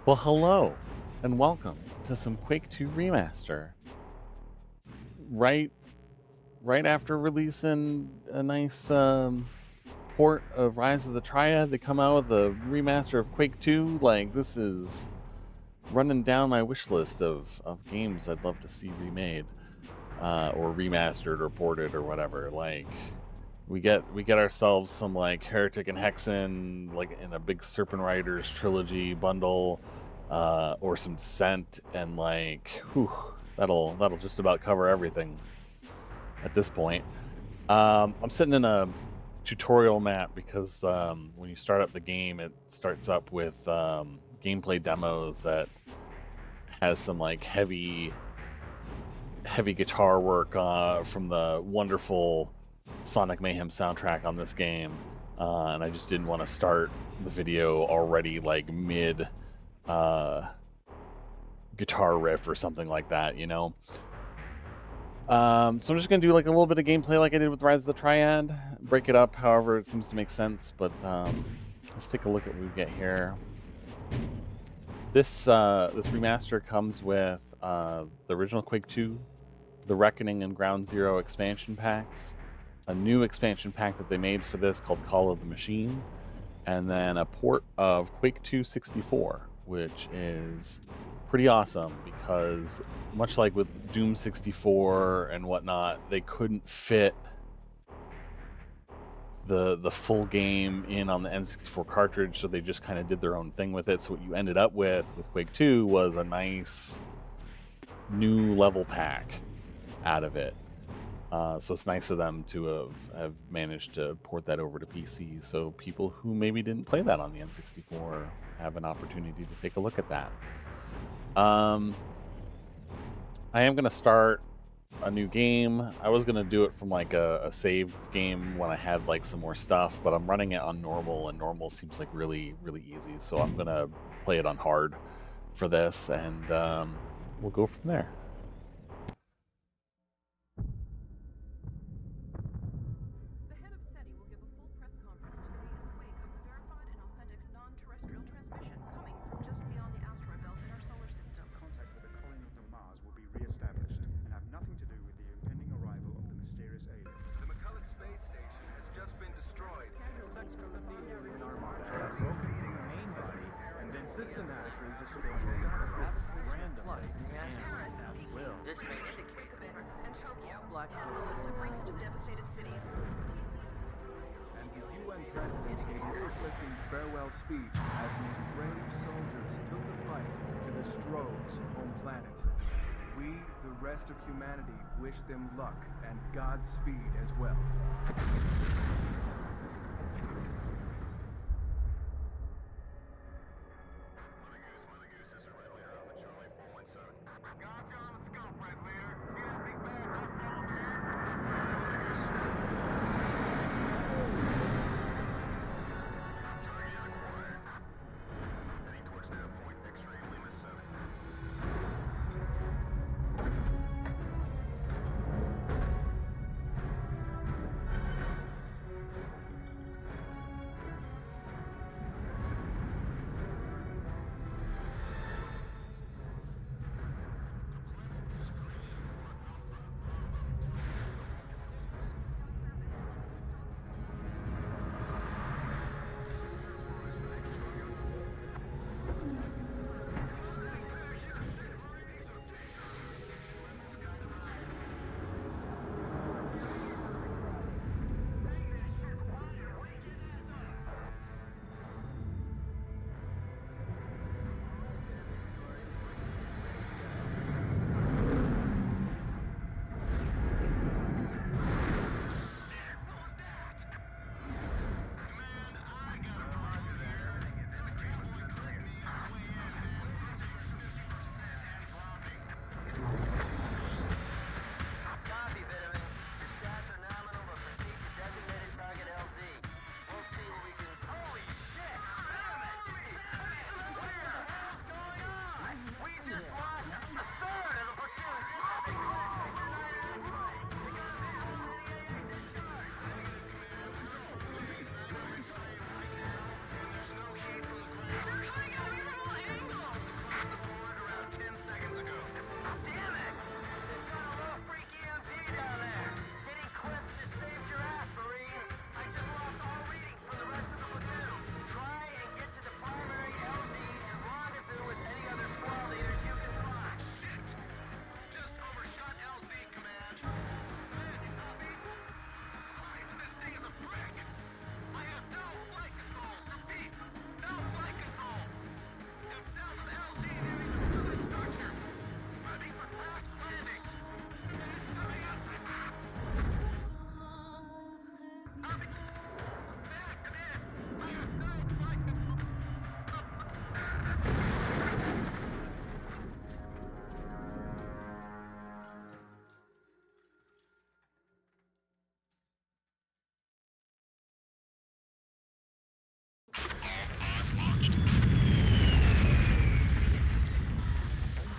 Well, hello, and welcome to some Quake 2 Remaster. Right, right after releasing a nice port of Rise of the Triad, they come out with a remaster of Quake 2. Like, this is running down my wish list of games I'd love to see remade, or remastered, or ported, or whatever. Like, we get ourselves some like Heretic and Hexen, like in a big Serpent Riders trilogy bundle. Or some Descent, and like, whew, that'll just about cover everything at this point. I'm sitting in a tutorial map because when you start up the game, it starts up with gameplay demos that has some like heavy guitar work from the wonderful Sonic Mayhem soundtrack on this game, and I just didn't want to start the video already like mid guitar riff or something like that, you know? So I'm just going to do like a little bit of gameplay like I did with Rise of the Triad, break it up however it seems to make sense, but let's take a look at what we get here. This remaster comes with the original Quake 2, the Reckoning and Ground Zero expansion packs, a new expansion pack that they made for this called Call of the Machine, and then a port of Quake 2 64, which is pretty awesome because much like with Doom 64 and whatnot, they couldn't fit the full game in on the N64 cartridge, so they just kind of did their own thing with it. So what you ended up with Quake 2 was a nice new level pack out of it. So it's nice of them to have managed to port that over to PC, so people who maybe didn't play that on the N64 have an opportunity to take a look at that. I am going to start a new game. I was going to do it from like a save game when I had like some more stuff, but I'm running it on normal, and normal seems like really easy, so I'm going to play it on hard for this, and we'll go from there. Systematically destroy satellites randomly and at will. This may indicate and Tokyo, black hole list of recent devastated cities. And the UN president gave a reflecting farewell speech as these brave soldiers took the fight to the Strogs' home planet. We, the rest of humanity, wish them luck and Godspeed as well.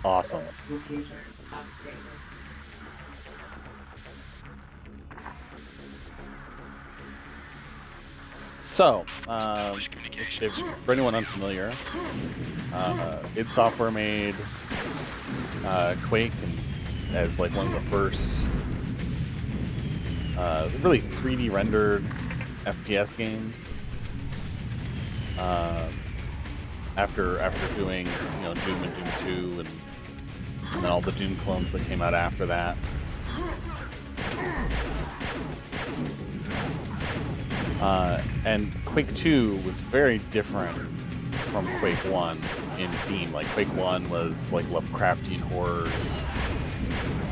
Awesome. So, for anyone unfamiliar, id Software made Quake as like one of the first really 3D rendered FPS games. After doing Doom and Doom 2 and then all the Doom clones that came out after that. And Quake 2 was very different from Quake 1 in theme. Like Quake 1 was like Lovecraftian horrors.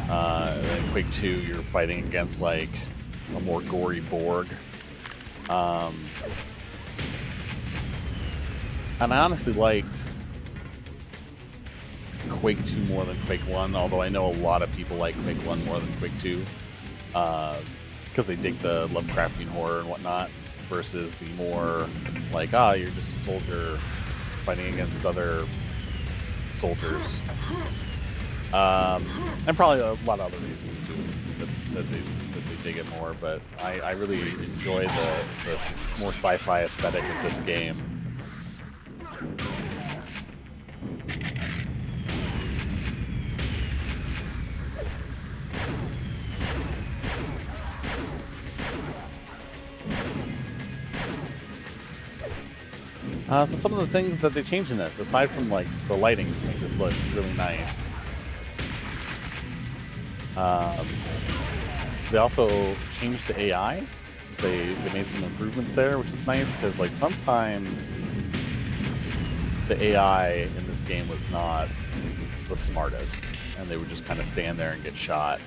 Then Quake 2 you're fighting against like a more gory Borg. And I honestly liked Quake 2 more than Quake 1, although I know a lot of people like Quake 1 more than Quake 2. Because they dig the Lovecraftian horror and whatnot, versus the more like, you're just a soldier fighting against other soldiers. And probably a lot of other reasons too that they dig it more, but I really enjoy the more sci-fi aesthetic of this game. So some of the things that they changed in this, aside from like the lighting to make this look really nice, they also changed the AI. They made some improvements there, which is nice because like sometimes the AI in this game was not the smartest, and they would just kind of stand there and get shot.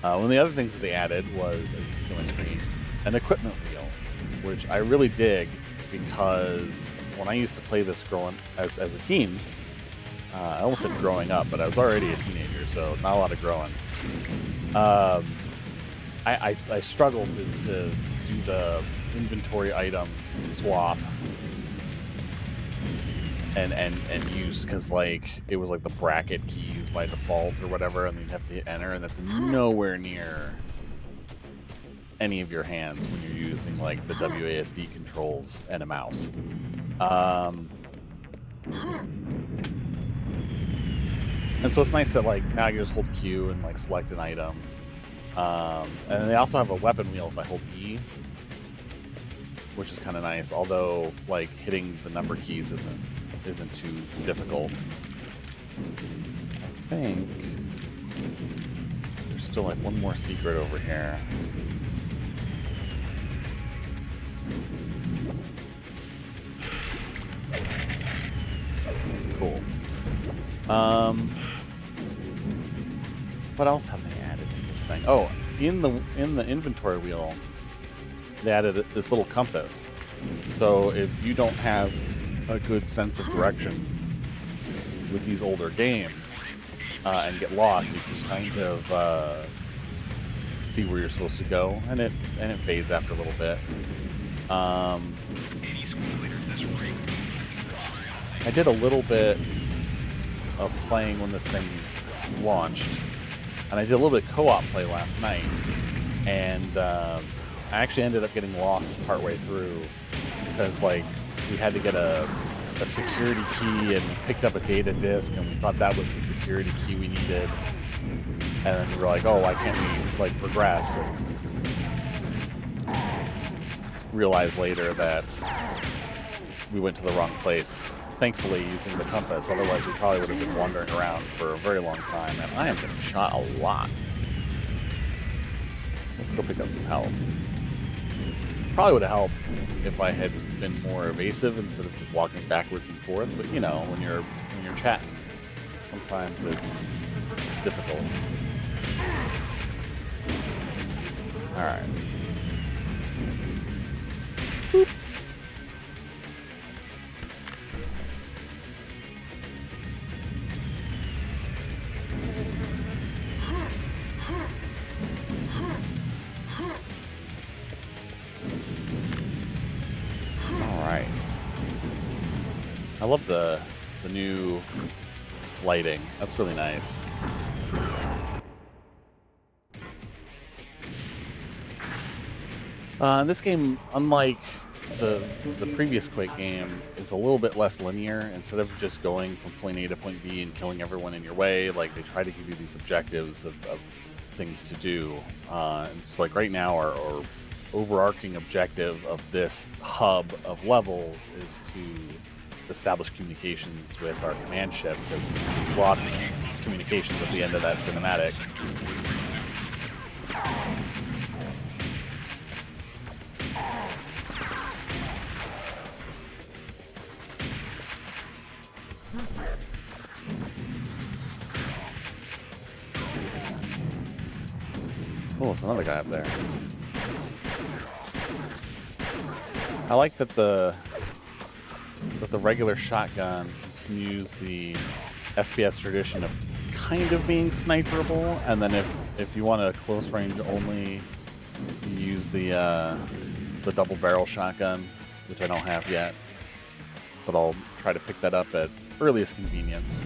One of the other things that they added was, as you can see on my screen, an equipment wheel, which I really dig. Because when I used to play this as a teen, I almost said growing up, but I was already a teenager, so not a lot of growing. I struggled to do the inventory item swap and use, because like it was like the bracket keys by default or whatever, and you'd have to hit enter, and that's nowhere near any of your hands when you're using like the WASD controls and a mouse. And so it's nice that like now you just hold Q and like select an item. And they also have a weapon wheel if I hold E, which is kind of nice. Although like hitting the number keys isn't too difficult. I think there's still like one more secret over here. Cool. What else have they added to this thing? Oh, in the inventory wheel, they added this little compass. So if you don't have a good sense of direction with these older games and get lost, you can kind of see where you're supposed to go, and it fades after a little bit. I did a little bit of playing when this thing launched, and I did a little bit of co-op play last night, and I actually ended up getting lost partway through because like we had to get a security key, and we picked up a data disk, and we thought that was the security key we needed, and then we were like, oh, why can't we like progress? And realized later that we went to the wrong place. Thankfully, using the compass, otherwise we probably would have been wandering around for a very long time, and I am getting shot a lot. Let's go pick up some help. Probably would have helped if I had been more evasive instead of just walking backwards and forth, but you know, when you're chatting, sometimes it's difficult. Alright. Boop. Alright. I love the new lighting. That's really nice. This game, unlike the previous Quake game, is a little bit less linear. Instead of just going from point A to point B and killing everyone in your way, like they try to give you these objectives of things to do. And so like right now our overarching objective of this hub of levels is to establish communications with our command ship, because we lost communications at the end of that cinematic. Oh, there's another guy up there. I like that the regular shotgun continues the FPS tradition of kind of being sniperable, and then if you want a close range only, you use the double barrel shotgun, which I don't have yet, but I'll try to pick that up at earliest convenience.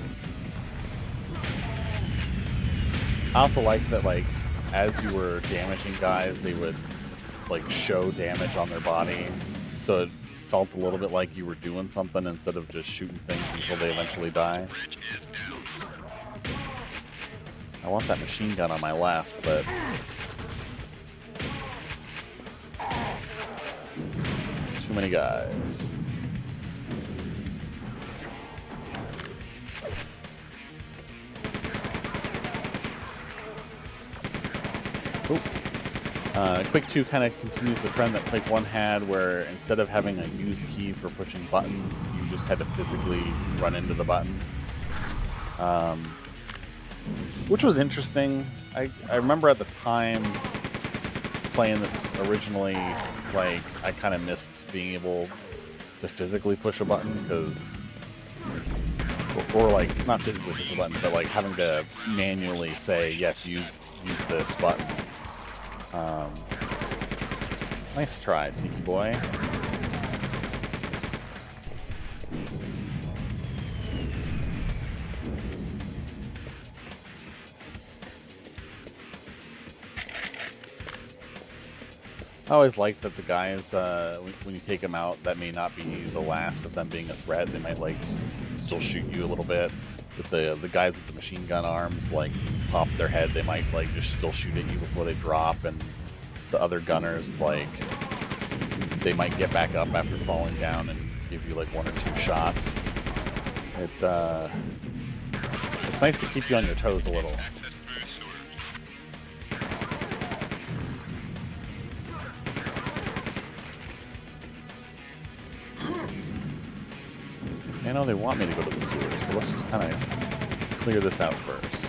I also like that, like, as you were damaging guys, they would like show damage on their body, so it felt a little bit like you were doing something instead of just shooting things until they eventually die. I want that machine gun on my left, but too many guys. Quake 2 kind of continues the trend that Quake 1 had, where instead of having a use key for pushing buttons, you just had to physically run into the button. Which was interesting. I remember at the time playing this originally, like, I kind of missed being able to physically push a button, because... Or like, not physically push a button, but like having to manually say, yes, use this button. Nice try, sneaky boy. I always like that the guys, when you take them out, that may not be the last of them being a threat. They might, like, still shoot you a little bit. With the guys with the machine gun arms, like, pop their head, they might, like, just still shoot at you before they drop, and the other gunners, like, they might get back up after falling down and give you, like, 1 or 2 shots. It's nice to keep you on your toes a little. I know they want me to go to the sewers, but let's just kind of clear this out first.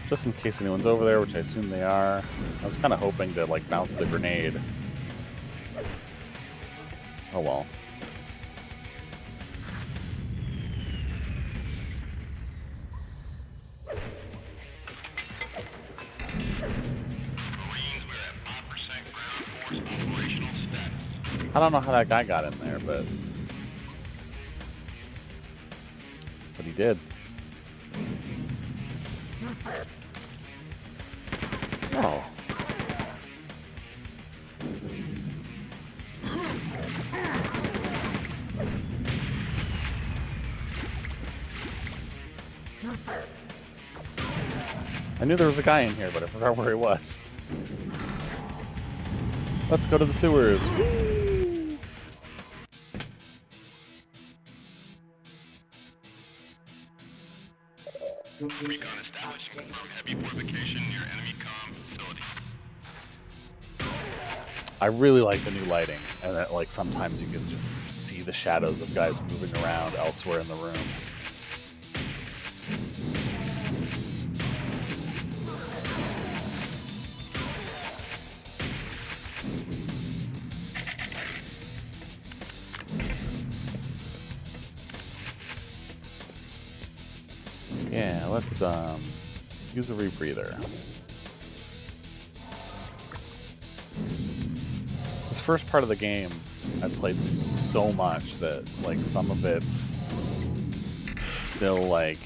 Just in case anyone's over there, which I assume they are. I was kind of hoping to, like, bounce the grenade. Oh well. I don't know how that guy got in there, but he did. Oh. I knew there was a guy in here, but I forgot where he was. Let's go to the sewers. Recon established and confirmed heavy fortification near enemy comm facility. I really like the new lighting, and that, like, sometimes you can just see the shadows of guys moving around elsewhere in the room. Yeah, let's use a rebreather. This first part of the game, I played so much that like some of it's still like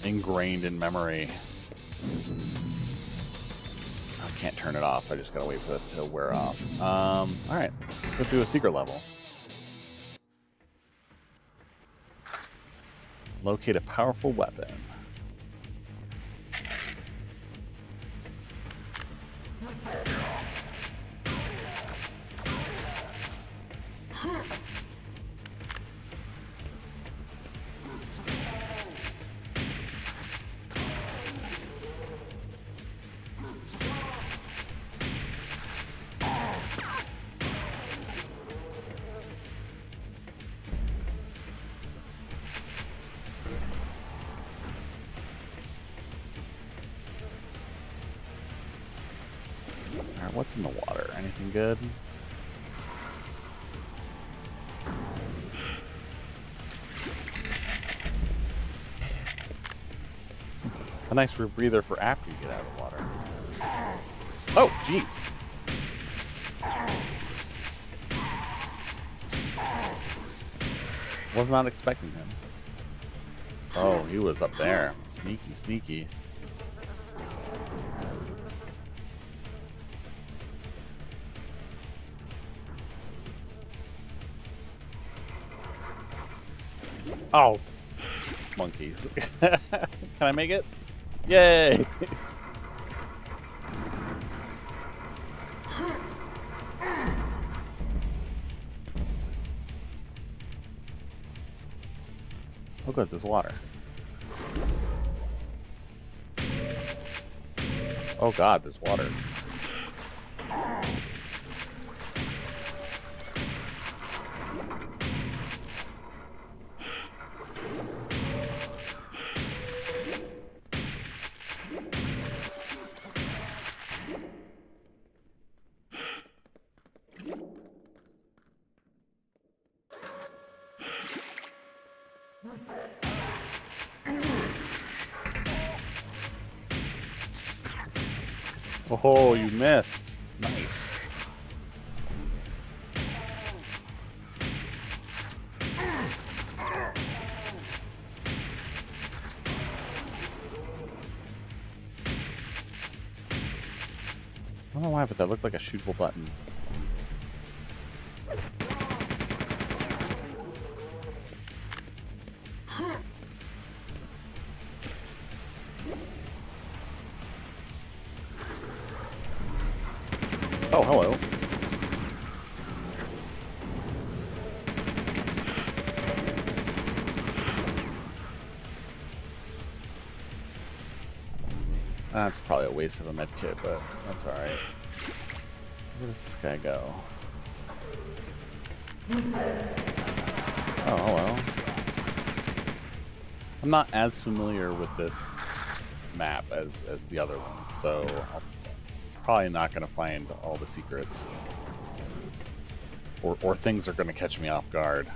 ingrained in memory. I can't turn it off. I just gotta wait for it to wear off. All right, let's go do a secret level. Locate a powerful weapon. Alright, what's in the water? Anything good? It's a nice rebreather for after you get out of the water. Oh, jeez. Was not expecting him. Oh, he was up there. Sneaky, sneaky. Oh, monkeys. Can I make it? Yay! Oh good, there's water. Oh god, there's water. Oh, you missed. Nice. I don't know why, but that looked like a shootable button. Oh, hello. That's probably a waste of a med kit, but that's alright. Where does this guy go? Oh, hello. I'm not as familiar with this map as the other ones, so I'm probably not going to find all the secrets. Or things are going to catch me off guard.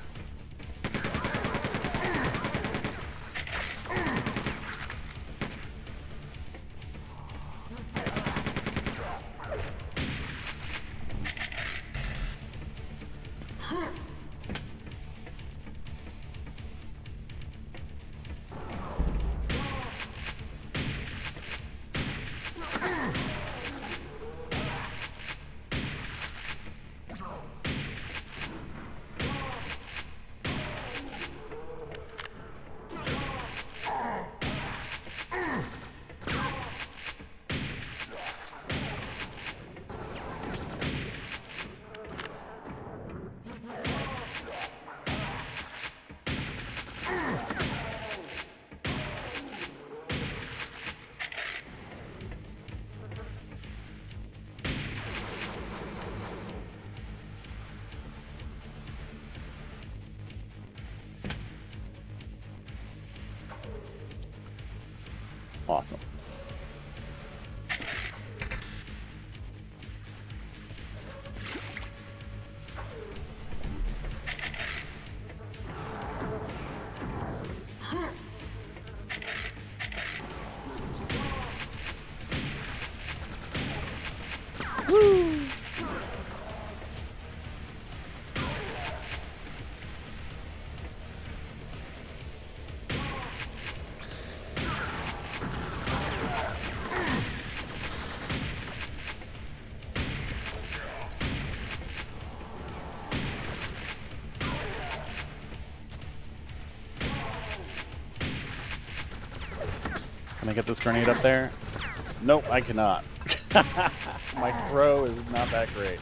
Awesome. Can I get this grenade up there? Nope, I cannot. My throw is not that great.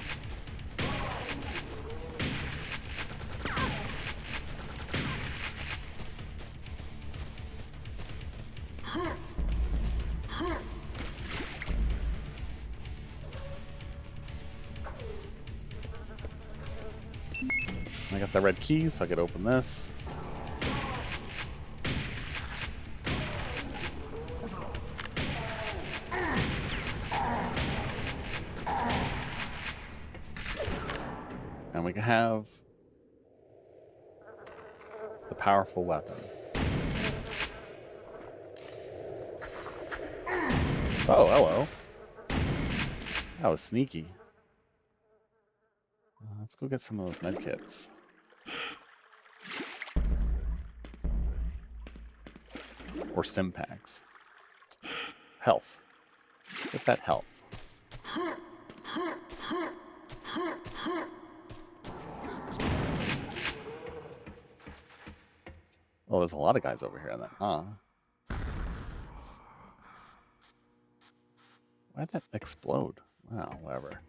I got the red key, so I could open this. And we can have the powerful weapon. Oh, hello. That was sneaky. Let's go get some of those medkits. Or stim packs. Health. Get that health. Oh, there's a lot of guys over here then, huh? Why'd that explode? Wow, whatever.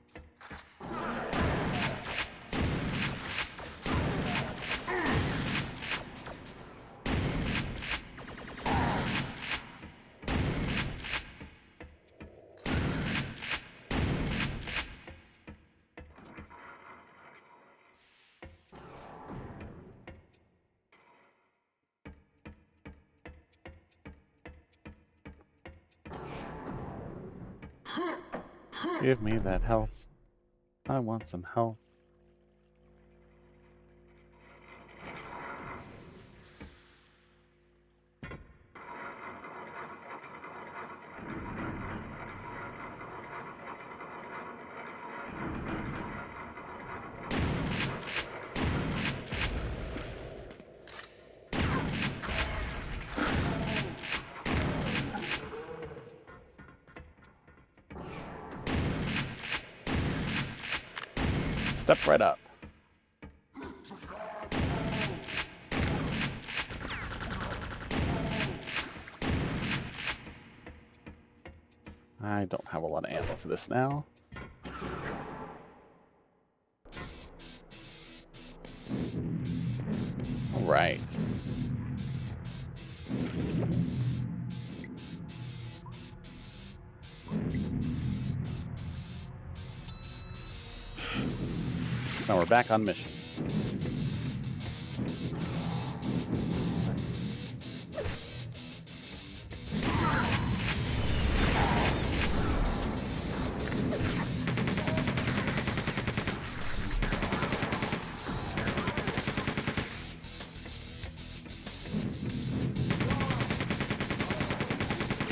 Give me that health. I want some health. Step right up. I don't have a lot of ammo for this now. All right. Now we're back on mission.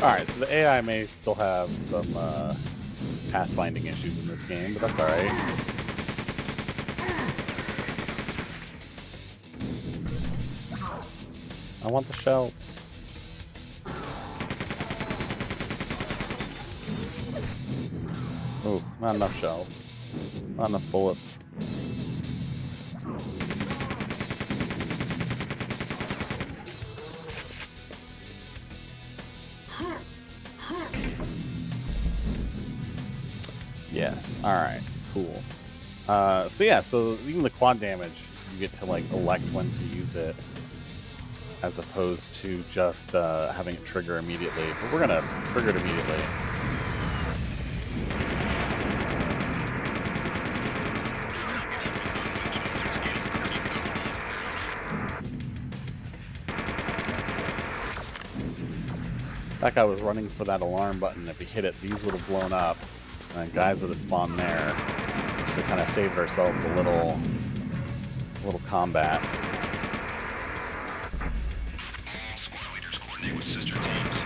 Alright, so the AI may still have some pathfinding issues in this game, but that's alright. I want the shells. Oh, not enough shells. Not enough bullets. Yes, alright, cool. So yeah, so even the quad damage, you get to like elect when to use it, as opposed to just having it trigger immediately. But we're gonna trigger it immediately. That guy was running for that alarm button. If he hit it, these would have blown up, and guys would have spawned there. So we kind of saved ourselves a little combat. Squad leaders coordinate with sister teams.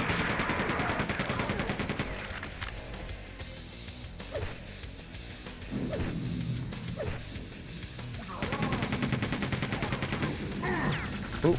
Ooh.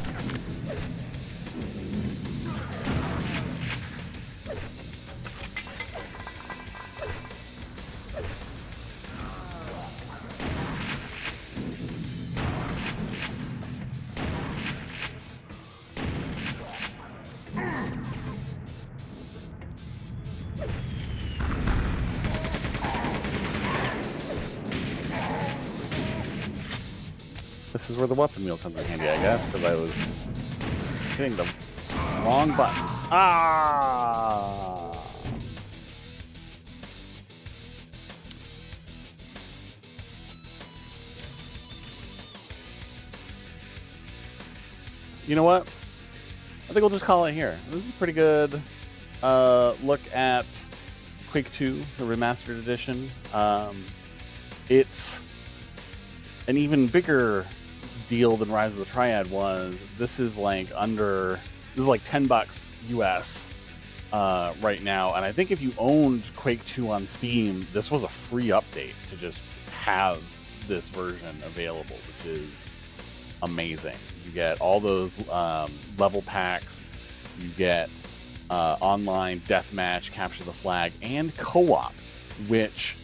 This is where the weapon wheel comes in handy, I guess, because I was hitting the wrong buttons. Ah! You know what? I think we'll just call it here. This is a pretty good look at Quake 2, the Remastered Edition. It's an even bigger deal than Rise of the Triad was. This is like $10 US right now, and I think if you owned Quake 2 on Steam, this was a free update to just have this version available, which is amazing. You get all those level packs, you get online deathmatch, capture the flag, and co-op, which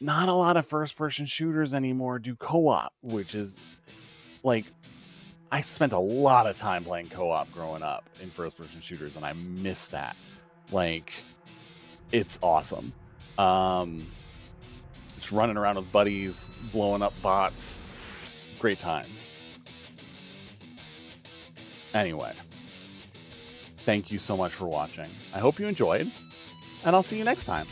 not a lot of first-person shooters anymore do co-op, which is like, I spent a lot of time playing co-op growing up in first-person shooters, and I miss that. Like, it's awesome. Just running around with buddies, blowing up bots, great times. Anyway, thank you so much for watching. I hope you enjoyed, and I'll see you next time.